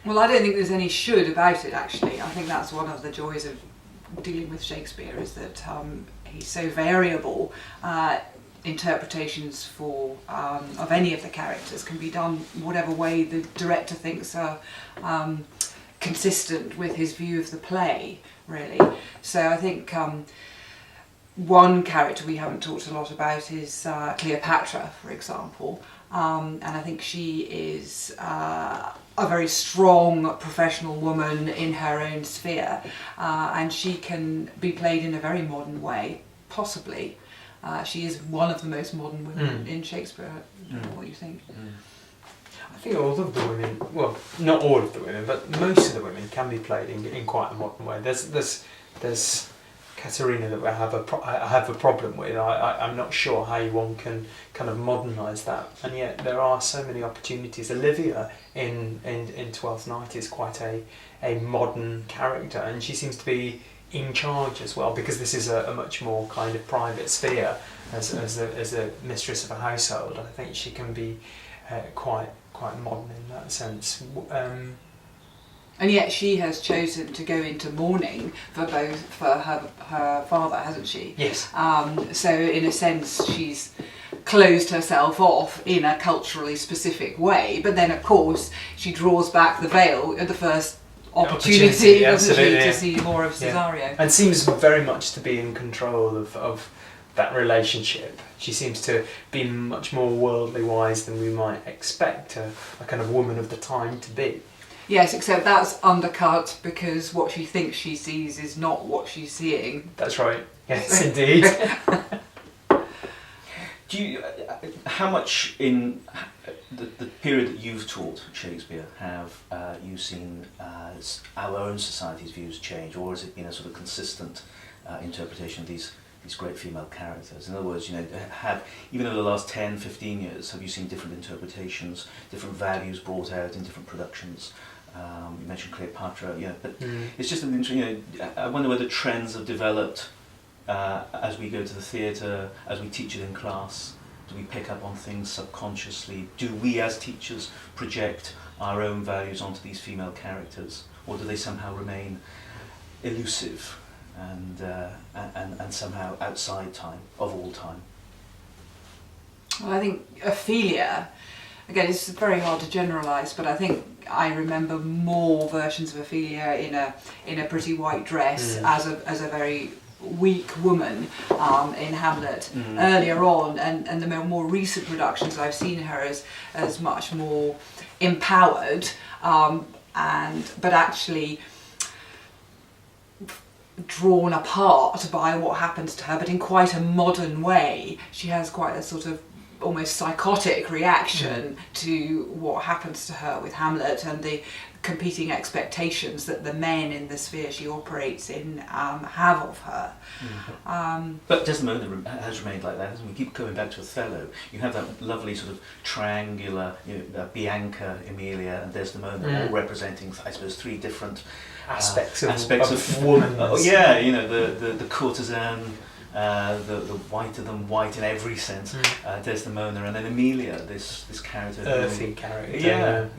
Well, I don't think there's any should about it, actually. I think that's one of the joys of dealing with Shakespeare, is that he's so variable. Interpretations of any of the characters can be done whatever way the director thinks are consistent with his view of the play, really. So I think one character we haven't talked a lot about is Cleopatra, for example. And I think she is a very strong professional woman in her own sphere, and she can be played in a very modern way, possibly. She is one of the most modern women in Shakespeare. I don't know what you think. I think all of the women, well, not all of the women, but most of the women can be played in quite a modern way. There's Katharina that I have a problem with. I'm not sure how one can kind of modernise that, and yet there are so many opportunities. Olivia in Twelfth Night is quite a modern character, and she seems to be in charge as well, because this is a much more kind of private sphere as a mistress of a household. I think she can be quite modern in that sense. And yet she has chosen to go into mourning for her father, hasn't she? Yes. So in a sense she's closed herself off in a culturally specific way, but then of course she draws back the veil at the first opportunity doesn't she, to see more of Cesario. Yeah. And seems very much to be in control of that relationship. She seems to be much more worldly wise than we might expect a kind of woman of the time to be. Yes, except that's undercut because what she thinks she sees is not what she's seeing. That's right. Yes, indeed. Do you, how much in the period that you've taught Shakespeare have you seen our own society's views change, or has it been a sort of consistent interpretation of these great female characters? In other words, have, even over the last 10, 15 years, have you seen different interpretations, different values brought out in different productions? You mentioned Cleopatra, but it's just an interesting, I wonder whether trends have developed as we go to the theatre, as we teach it in class. Do we pick up on things subconsciously? Do we as teachers project our own values onto these female characters, or do they somehow remain elusive and somehow outside time, of all time? Well, I think Ophelia, again, it's very hard to generalise, but I think I remember more versions of Ophelia in a pretty white dress as a very weak woman in Hamlet earlier on, and the more recent productions I've seen her as much more empowered, but actually drawn apart by what happens to her, but in quite a modern way. She has quite a sort of almost psychotic reaction to what happens to her with Hamlet and the competing expectations that the men in the sphere she operates in have of her. But Desdemona has remained like that, hasn't it? We keep going back to Othello. You have that lovely sort of triangular, Bianca, Emilia and Desdemona all representing, I suppose, three different aspects of woman. The courtesan, the whiter than white in every sense, Desdemona, and then Emilia, this character, earthy character,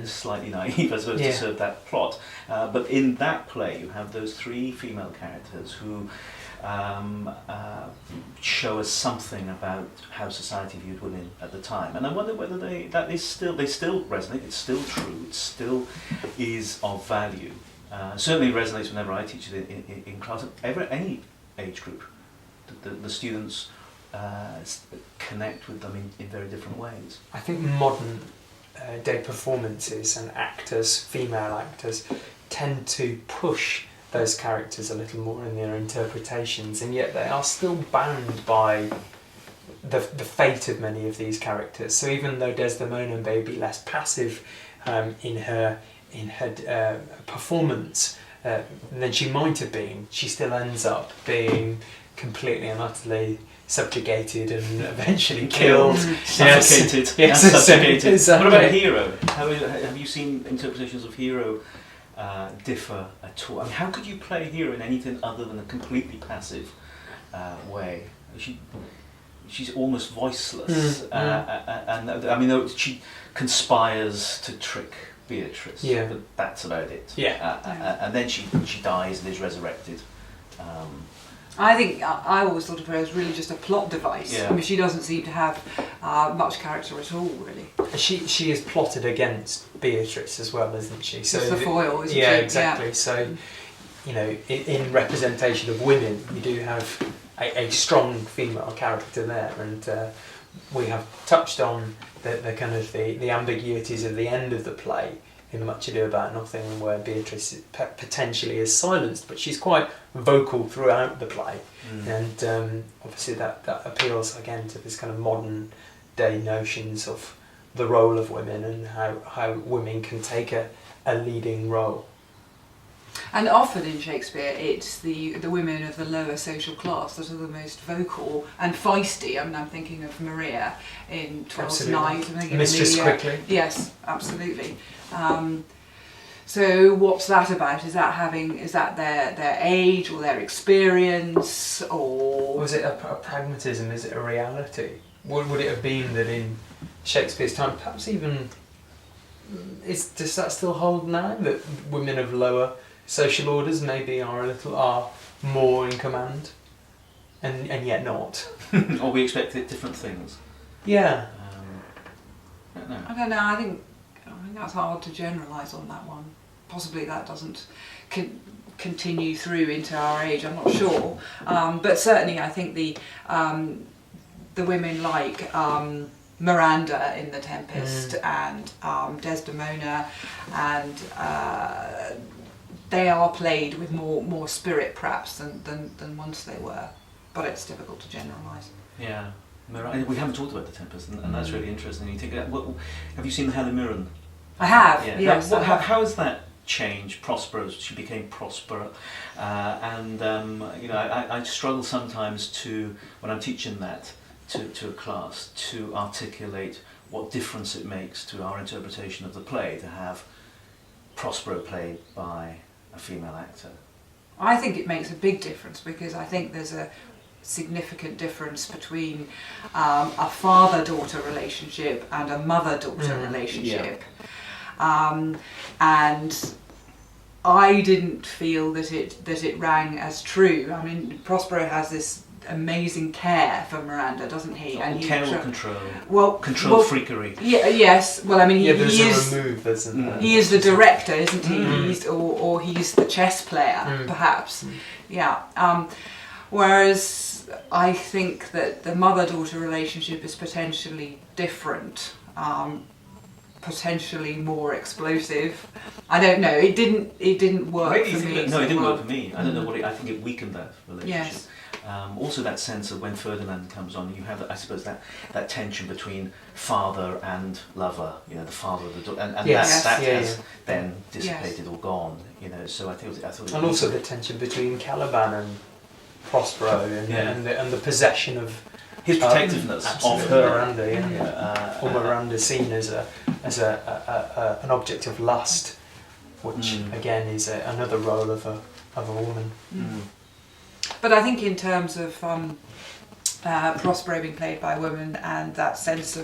slightly naive, I suppose, to serve that plot. But in that play, you have those three female characters who show us something about how society viewed women at the time, and I wonder whether they still resonate. It's still true. It still is of value. Certainly resonates whenever I teach it in class, any age group. The students connect with them in very different ways. I think modern day performances and actors, female actors, tend to push those characters a little more in their interpretations, and yet they are still bound by the fate of many of these characters. So even though Desdemona may be less passive in her performance than she might have been, she still ends up being completely and utterly subjugated and eventually killed. Suffocated. Yes. Subjugated. Exactly. What about Hero? Have you seen interpretations of Hero differ at all? I mean, how could you play Hero in anything other than a completely passive way? She's almost voiceless, and I mean, she conspires to trick Beatrice, Yeah. but that's about it. Yeah. And then she dies and is resurrected. I think I always thought of her as really just a plot device. Yeah. I mean, she doesn't seem to have much character at all, really. She is plotted against Beatrice as well, isn't she? So It's the foil, isn't yeah, she? exactly. Yeah. So, you know, in representation of women, you do have a strong female character there, and we have touched on the kind of the ambiguities of the end of the play in Much Ado About Nothing, where Beatrice potentially is silenced, but she's quite vocal throughout the play, and obviously that appeals again to this kind of modern day notions of the role of women and how women can take a leading role. And often in Shakespeare, it's the women of the lower social class that are the most vocal and feisty. I mean, I'm thinking of Maria in Twelfth Night. I'm thinking Mistress of Quickly. Yes, absolutely. So what's that about? Is that their age or their experience, or Was it a pragmatism? Is it a reality? Would it have been that in Shakespeare's time, perhaps even, does that still hold now, that women of lower social orders maybe are more in command, and yet not? Or we expect different things. Yeah. I don't know. I don't know. I think that's hard to generalise on that one. Possibly that doesn't continue through into our age. I'm not sure, but certainly I think the women like Miranda in The Tempest and Desdemona, and they are played with more spirit perhaps than once they were. But it's difficult to generalise. Yeah. We haven't talked about The Tempest, and that's really interesting. You think, have you seen the Helen Mirren? I have, Yeah. yes. Now, how has that changed? Prospero, she became Prospero, and I struggle sometimes when I'm teaching that to a class, to articulate what difference it makes to our interpretation of the play to have Prospero played by a female actor. I think it makes a big difference, because I think there's a significant difference between a father-daughter relationship and a mother-daughter relationship. And I didn't feel that it rang as true. I mean, Prospero has this amazing care for Miranda, doesn't he? And care or control? Well, Freakery. Yeah, yes. Well, I mean, he is. Remove, isn't there? He is the director, isn't he? Or he's the chess player, perhaps. Yeah. Whereas I think that the mother-daughter relationship is potentially different. Potentially more explosive. I don't know. It didn't work for me. No, it didn't work for me. I don't know what I think it weakened that relationship. Yes. Also, that sense of when Ferdinand comes on, you have, I suppose, that tension between father and lover. You know, the father of the daughter, and that has then dissipated or gone. You know, so I thought. And also the tension between Caliban and Prospero, and the possession of his protectiveness of her. Miranda, or Miranda seen as an object of lust, which again is another role of a woman. But I think in terms of Prospero being played by a woman and that sense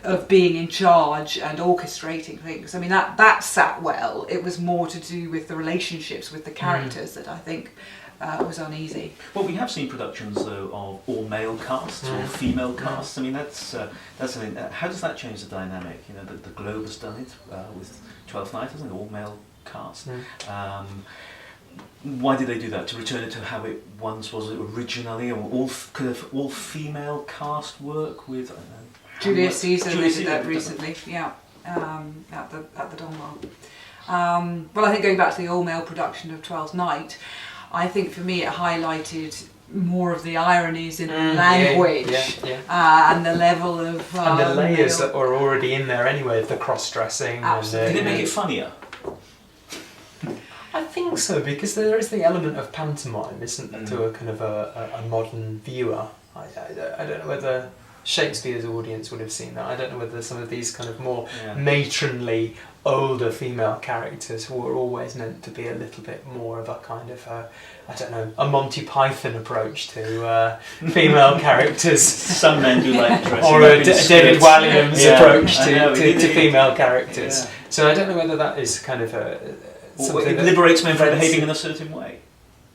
of being in charge and orchestrating things, I mean that sat well. It was more to do with the relationships with the characters that I think was uneasy. Well, we have seen productions though of all male casts or female casts. I mean that's something. How does that change the dynamic? You know, the Globe has done it with Twelfth Night, hasn't it? All male cast. Why did they do that? To return it to how it once was originally, or all female cast work with Julius Caesar did that recently. Yeah, at the Donmar. Well, I think going back to the all-male production of Twelfth Night, I think for me it highlighted more of the ironies in the language and the level of and the layers that were already in there anyway, the cross-dressing. Absolutely. Did it make it funnier? I think so, because there is the element of pantomime, isn't there, to a kind of a modern viewer. I don't know whether Shakespeare's audience would have seen that. I don't know whether some of these kind of more matronly, older female characters who were always meant to be a little bit more of a kind of a Monty Python approach to female characters. Some men do like dressing or a David Walliams approach to female characters. Yeah. So I don't know whether that is kind of something it that liberates men from prevents behaving it. in a certain way.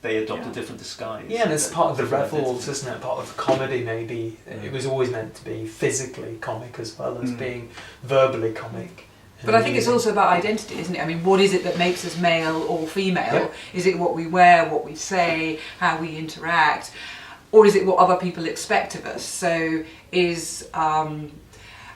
They adopt a different disguise. Yeah, and it's part of the different revels, identity. isn't it? Part of the comedy, maybe. It was always meant to be physically comic as well as being verbally comic. But I think it's also about identity, isn't it? I mean, what is it that makes us male or female? Yeah. Is it what we wear, what we say, how we interact? Or is it what other people expect of us? So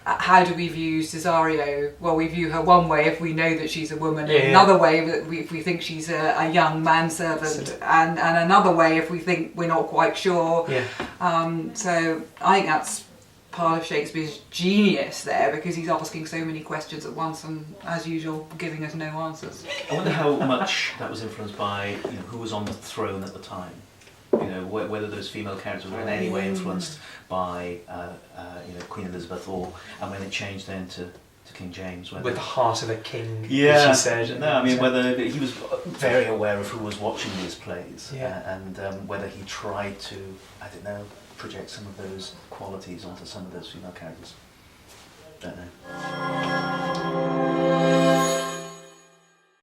how do we view Cesario? Well, we view her one way if we know that she's a woman, and another way if we think she's a young manservant, and another way if we think we're not quite sure. So I think that's part of Shakespeare's genius there, because he's asking so many questions at once and, as usual, giving us no answers. I wonder how much that was influenced by who was on the throne at the time. Whether those female characters were in any way influenced by Queen Elizabeth, and when it changed then to King James, with the heart of a king, as she said. No, I mean whether he was very aware of who was watching these plays, and whether he tried to, I don't know, project some of those qualities onto some of those female characters. Don't know.